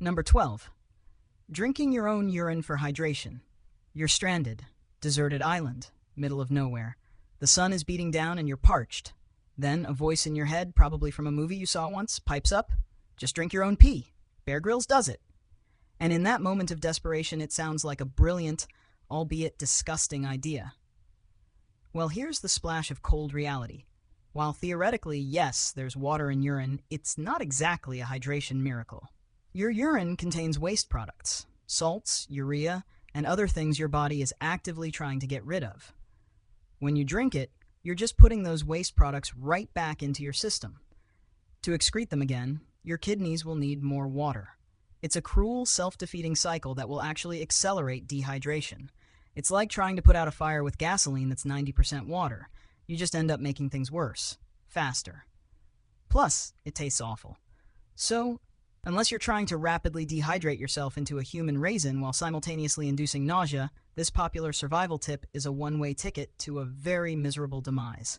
Number 12. Drinking your own urine for hydration. You're stranded, deserted island, middle of nowhere. The sun is beating down and you're parched. Then a voice in your head, probably from a movie you saw once, pipes up, "Just drink your own pee. Bear Grylls does it." And in that moment of desperation, it sounds like a brilliant, albeit disgusting idea. Well, here's the splash of cold reality. While theoretically, yes, there's water in urine, it's not exactly a hydration miracle. Your urine contains waste products, salts, urea, and other things your body is actively trying to get rid of. When you drink it, you're just putting those waste products right back into your system. To excrete them again, your kidneys will need more water. It's a cruel, self-defeating cycle that will actually accelerate dehydration. It's like trying to put out a fire with gasoline that's 90% water. You just end up making things worse, faster. Plus, it tastes awful. So, unless you're trying to rapidly dehydrate yourself into a human raisin while simultaneously inducing nausea, this popular survival tip is a one-way ticket to a very miserable demise.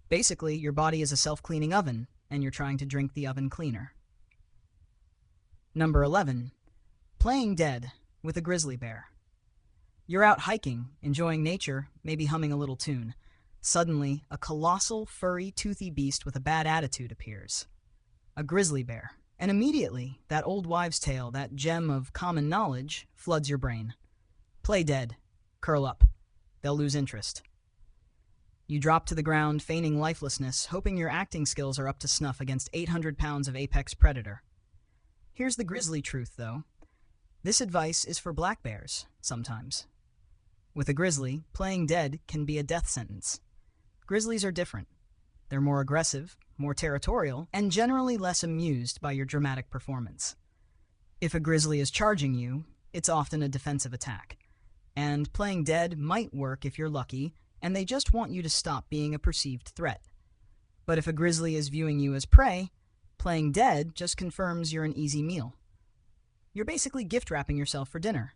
Basically, your body is a self-cleaning oven, and you're trying to drink the oven cleaner. Number 11. Playing dead with a grizzly bear. You're out hiking, enjoying nature, maybe humming a little tune. Suddenly, a colossal, furry, toothy beast with a bad attitude appears. A grizzly bear. And immediately, that old wives' tale, that gem of common knowledge, floods your brain. Play dead. Curl up. They'll lose interest. You drop to the ground, feigning lifelessness, hoping your acting skills are up to snuff against 800 pounds of apex predator. Here's the grisly truth, though. This advice is for black bears, sometimes. With a grizzly, playing dead can be a death sentence. Grizzlies are different. They're more aggressive, more territorial, and generally less amused by your dramatic performance. If a grizzly is charging you, it's often a defensive attack. And playing dead might work if you're lucky, and they just want you to stop being a perceived threat. But if a grizzly is viewing you as prey, playing dead just confirms you're an easy meal. You're basically gift-wrapping yourself for dinner.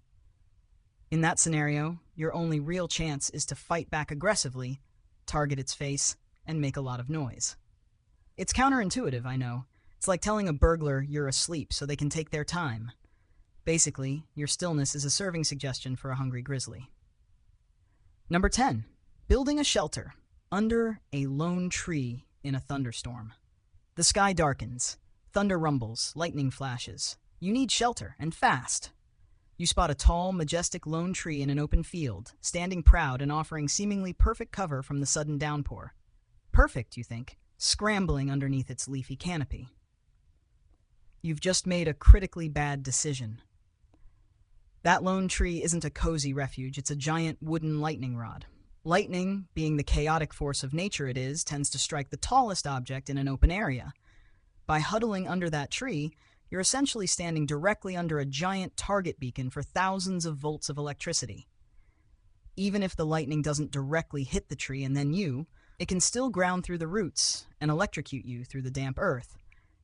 In that scenario, your only real chance is to fight back aggressively, target its face, and make a lot of noise. It's counterintuitive, I know. It's like telling a burglar you're asleep so they can take their time. Basically, your stillness is a serving suggestion for a hungry grizzly. Number 10. Building a shelter under a lone tree in a thunderstorm. The sky darkens. Thunder rumbles, lightning flashes. You need shelter, and fast. You spot a tall, majestic lone tree in an open field, standing proud and offering seemingly perfect cover from the sudden downpour. Perfect, you think, scrambling underneath its leafy canopy. You've just made a critically bad decision. That lone tree isn't a cozy refuge, it's a giant wooden lightning rod. Lightning, being the chaotic force of nature it is, tends to strike the tallest object in an open area. By huddling under that tree, you're essentially standing directly under a giant target beacon for thousands of volts of electricity. Even if the lightning doesn't directly hit the tree and then you, it can still ground through the roots and electrocute you through the damp earth.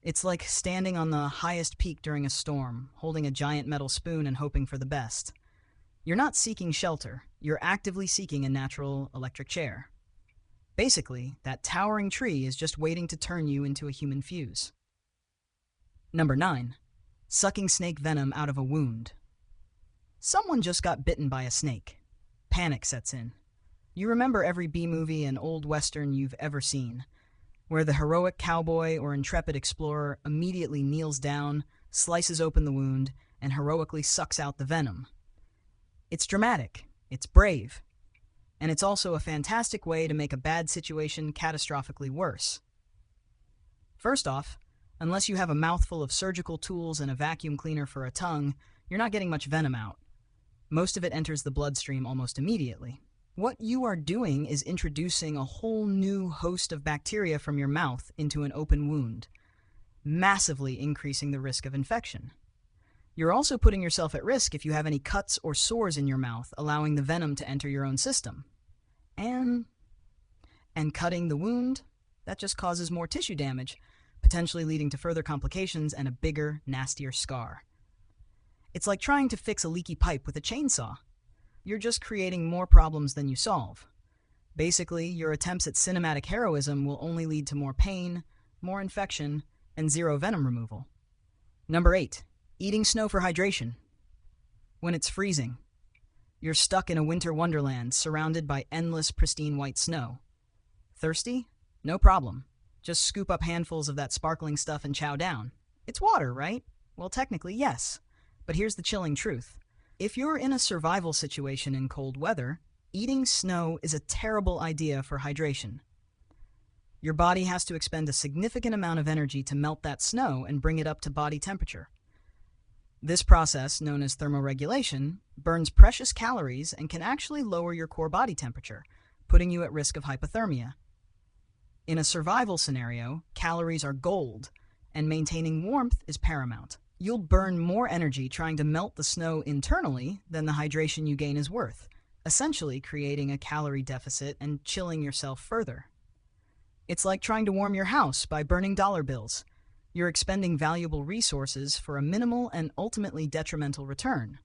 It's like standing on the highest peak during a storm, holding a giant metal spoon and hoping for the best. You're not seeking shelter, you're actively seeking a natural electric chair. Basically, that towering tree is just waiting to turn you into a human fuse. Number 9. Sucking snake venom out of a wound. Someone just got bitten by a snake. Panic sets in. You remember every B-movie and old western you've ever seen, where the heroic cowboy or intrepid explorer immediately kneels down, slices open the wound, and heroically sucks out the venom. It's dramatic, it's brave, and it's also a fantastic way to make a bad situation catastrophically worse. First off, unless you have a mouthful of surgical tools and a vacuum cleaner for a tongue, you're not getting much venom out. Most of it enters the bloodstream almost immediately. What you are doing is introducing a whole new host of bacteria from your mouth into an open wound, massively increasing the risk of infection. You're also putting yourself at risk if you have any cuts or sores in your mouth, allowing the venom to enter your own system. And cutting the wound, that just causes more tissue damage, potentially leading to further complications and a bigger, nastier scar. It's like trying to fix a leaky pipe with a chainsaw. You're just creating more problems than you solve. Basically, your attempts at cinematic heroism will only lead to more pain, more infection, and zero venom removal. Number 8. Eating snow for hydration. When it's freezing, you're stuck in a winter wonderland surrounded by endless pristine white snow. Thirsty? No problem. Just scoop up handfuls of that sparkling stuff and chow down. It's water, right? Well, technically, yes. But here's the chilling truth. If you're in a survival situation in cold weather, eating snow is a terrible idea for hydration. Your body has to expend a significant amount of energy to melt that snow and bring it up to body temperature. This process, known as thermoregulation, burns precious calories and can actually lower your core body temperature, putting you at risk of hypothermia. In a survival scenario, calories are gold, and maintaining warmth is paramount. You'll burn more energy trying to melt the snow internally than the hydration you gain is worth, essentially creating a calorie deficit and chilling yourself further. It's like trying to warm your house by burning dollar bills. You're expending valuable resources for a minimal and ultimately detrimental return.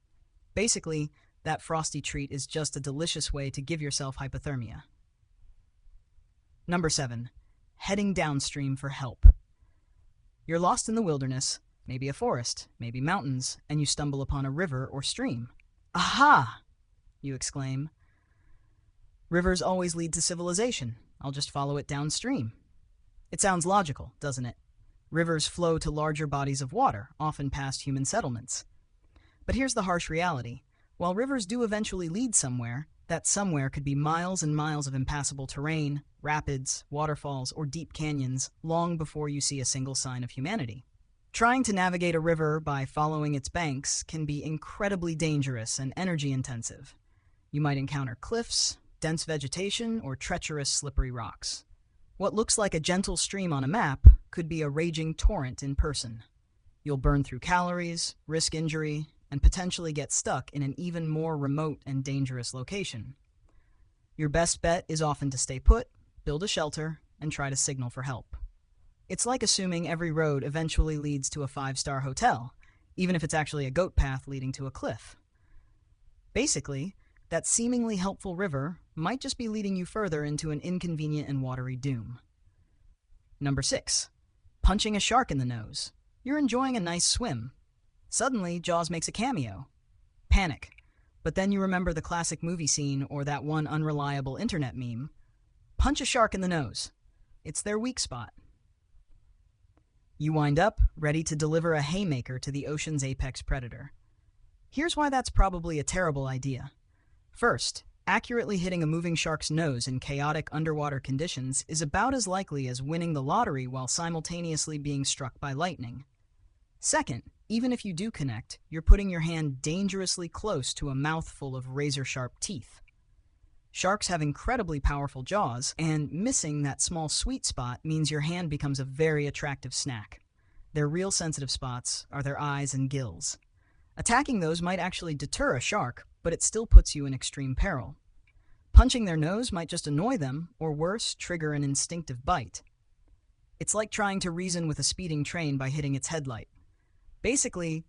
Basically, that frosty treat is just a delicious way to give yourself hypothermia. Number 7. Heading downstream for help. You're lost in the wilderness, maybe a forest, maybe mountains, and you stumble upon a river or stream. Aha! You exclaim. Rivers always lead to civilization. I'll just follow it downstream. It sounds logical, doesn't it? Rivers flow to larger bodies of water, often past human settlements. But here's the harsh reality. While rivers do eventually lead somewhere, that somewhere could be miles and miles of impassable terrain, rapids, waterfalls, or deep canyons long before you see a single sign of humanity. Trying to navigate a river by following its banks can be incredibly dangerous and energy-intensive. You might encounter cliffs, dense vegetation, or treacherous, slippery rocks. What looks like a gentle stream on a map could be a raging torrent in person. You'll burn through calories, risk injury, and potentially get stuck in an even more remote and dangerous location. Your best bet is often to stay put, build a shelter, and try to signal for help. It's like assuming every road eventually leads to a 5-star hotel, even if it's actually a goat path leading to a cliff. Basically, that seemingly helpful river might just be leading you further into an inconvenient and watery doom. Number 6. Punching a shark in the nose. You're enjoying a nice swim. Suddenly, Jaws makes a cameo. Panic. But then you remember the classic movie scene or that one unreliable internet meme. Punch a shark in the nose. It's their weak spot. You wind up ready to deliver a haymaker to the ocean's apex predator. Here's why that's probably a terrible idea. First, accurately hitting a moving shark's nose in chaotic underwater conditions is about as likely as winning the lottery while simultaneously being struck by lightning. Second, even if you do connect, you're putting your hand dangerously close to a mouthful of razor-sharp teeth. Sharks have incredibly powerful jaws, and missing that small sweet spot means your hand becomes a very attractive snack. Their real sensitive spots are their eyes and gills. Attacking those might actually deter a shark, but it still puts you in extreme peril. Punching their nose might just annoy them, or worse, trigger an instinctive bite. It's like trying to reason with a speeding train by hitting its headlight. Basically,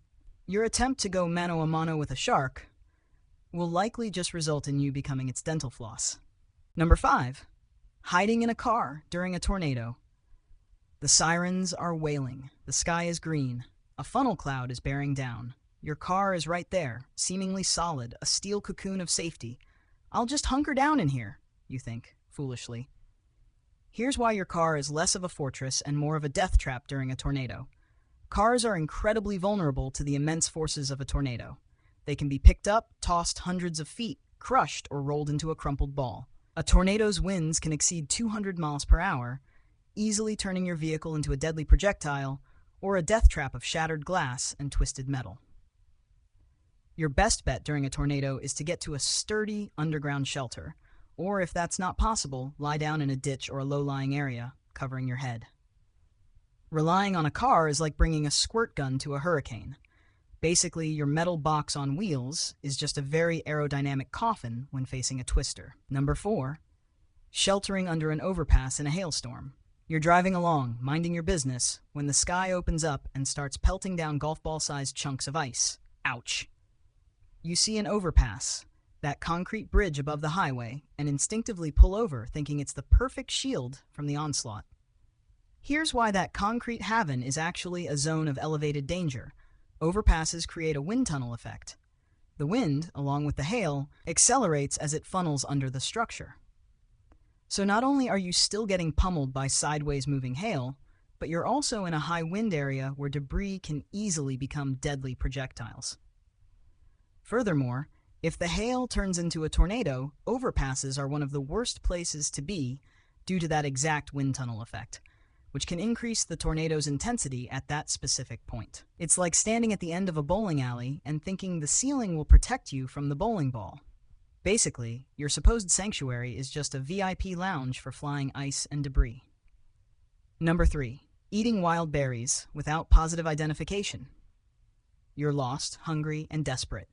your attempt to go mano a mano with a shark will likely just result in you becoming its dental floss. Number 5. Hiding in a car during a tornado. The sirens are wailing. The sky is green. A funnel cloud is bearing down. Your car is right there, seemingly solid, a steel cocoon of safety. I'll just hunker down in here, you think, foolishly. Here's why your car is less of a fortress and more of a death trap during a tornado. Cars are incredibly vulnerable to the immense forces of a tornado. They can be picked up, tossed hundreds of feet, crushed, or rolled into a crumpled ball. A tornado's winds can exceed 200 miles per hour, easily turning your vehicle into a deadly projectile or a death trap of shattered glass and twisted metal. Your best bet during a tornado is to get to a sturdy underground shelter, or if that's not possible, lie down in a ditch or a low-lying area, covering your head. Relying on a car is like bringing a squirt gun to a hurricane. Basically, your metal box on wheels is just a very aerodynamic coffin when facing a twister. Number 4. Sheltering under an overpass in a hailstorm. You're driving along, minding your business, when the sky opens up and starts pelting down golf ball-sized chunks of ice. Ouch. You see an overpass, that concrete bridge above the highway, and instinctively pull over, thinking it's the perfect shield from the onslaught. Here's why that concrete haven is actually a zone of elevated danger. Overpasses create a wind tunnel effect. The wind, along with the hail, accelerates as it funnels under the structure. So not only are you still getting pummeled by sideways moving hail, but you're also in a high wind area where debris can easily become deadly projectiles. Furthermore, if the hail turns into a tornado, overpasses are one of the worst places to be due to that exact wind tunnel effect, which can increase the tornado's intensity at that specific point. It's like standing at the end of a bowling alley and thinking the ceiling will protect you from the bowling ball. Basically, your supposed sanctuary is just a VIP lounge for flying ice and debris. Number 3. Eating wild berries without positive identification. You're lost, hungry, and desperate.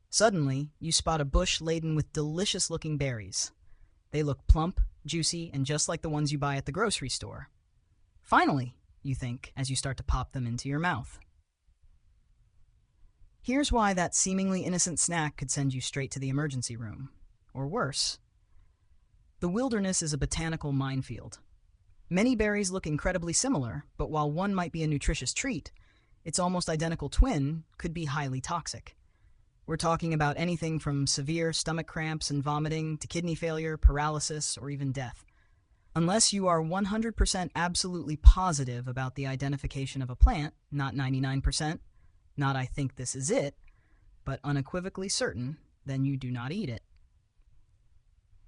Suddenly, you spot a bush laden with delicious-looking berries. They look plump, juicy, and just like the ones you buy at the grocery store. Finally, you think, as you start to pop them into your mouth. Here's why that seemingly innocent snack could send you straight to the emergency room. Or worse. The wilderness is a botanical minefield. Many berries look incredibly similar, but while one might be a nutritious treat, its almost identical twin could be highly toxic. We're talking about anything from severe stomach cramps and vomiting to kidney failure, paralysis, or even death. Unless you are 100% absolutely positive about the identification of a plant, not 99%, not I think this is it, but unequivocally certain, then you do not eat it.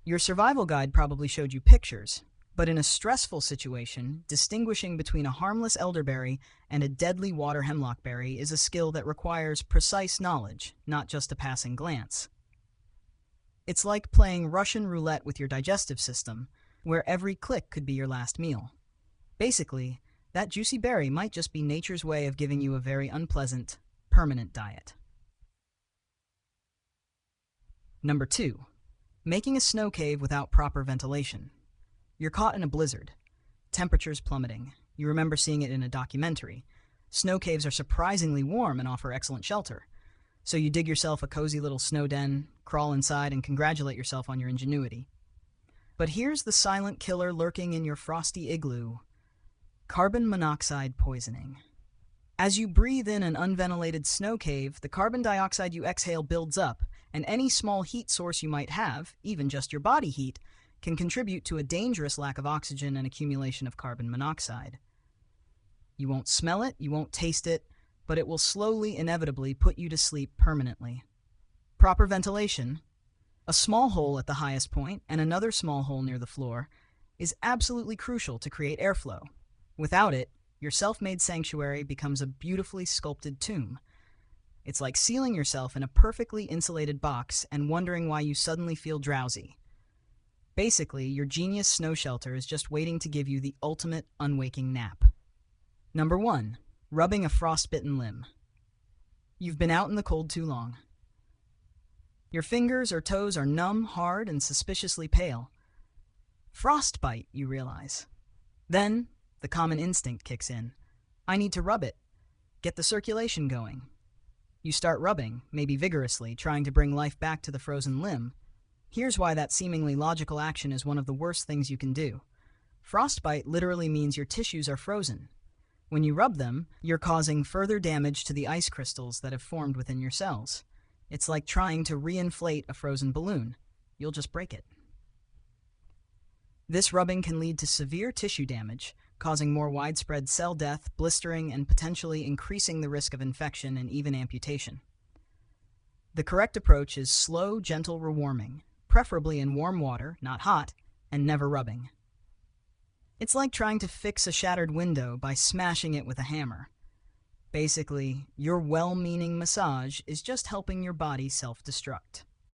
Your survival guide probably showed you pictures, but in a stressful situation, distinguishing between a harmless elderberry and a deadly water hemlock berry is a skill that requires precise knowledge, not just a passing glance. It's like playing Russian roulette with your digestive system, where every click could be your last meal. Basically, that juicy berry might just be nature's way of giving you a very unpleasant, permanent diet. Number 2. Making a snow cave without proper ventilation. You're caught in a blizzard. Temperatures plummeting. You remember seeing it in a documentary. Snow caves are surprisingly warm and offer excellent shelter. So you dig yourself a cozy little snow den, crawl inside, and congratulate yourself on your ingenuity. But here's the silent killer lurking in your frosty igloo. Carbon monoxide poisoning. As you breathe in an unventilated snow cave, the carbon dioxide you exhale builds up, and any small heat source you might have, even just your body heat, can contribute to a dangerous lack of oxygen and accumulation of carbon monoxide. You won't smell it, you won't taste it, but it will slowly, inevitably put you to sleep permanently. Proper ventilation, a small hole at the highest point and another small hole near the floor, is absolutely crucial to create airflow. Without it, your self-made sanctuary becomes a beautifully sculpted tomb. It's like sealing yourself in a perfectly insulated box and wondering why you suddenly feel drowsy. Basically, your genius snow shelter is just waiting to give you the ultimate unwaking nap. Number 1. Rubbing a frostbitten limb. You've been out in the cold too long. Your fingers or toes are numb, hard, and suspiciously pale. Frostbite, you realize. Then, the common instinct kicks in. I need to rub it. Get the circulation going. You start rubbing, maybe vigorously, trying to bring life back to the frozen limb. Here's why that seemingly logical action is one of the worst things you can do. Frostbite literally means your tissues are frozen. When you rub them, you're causing further damage to the ice crystals that have formed within your cells. It's like trying to reinflate a frozen balloon. You'll just break it. This rubbing can lead to severe tissue damage, causing more widespread cell death, blistering, and potentially increasing the risk of infection and even amputation. The correct approach is slow, gentle rewarming, preferably in warm water, not hot, and never rubbing. It's like trying to fix a shattered window by smashing it with a hammer. Basically, your well-meaning massage is just helping your body self-destruct.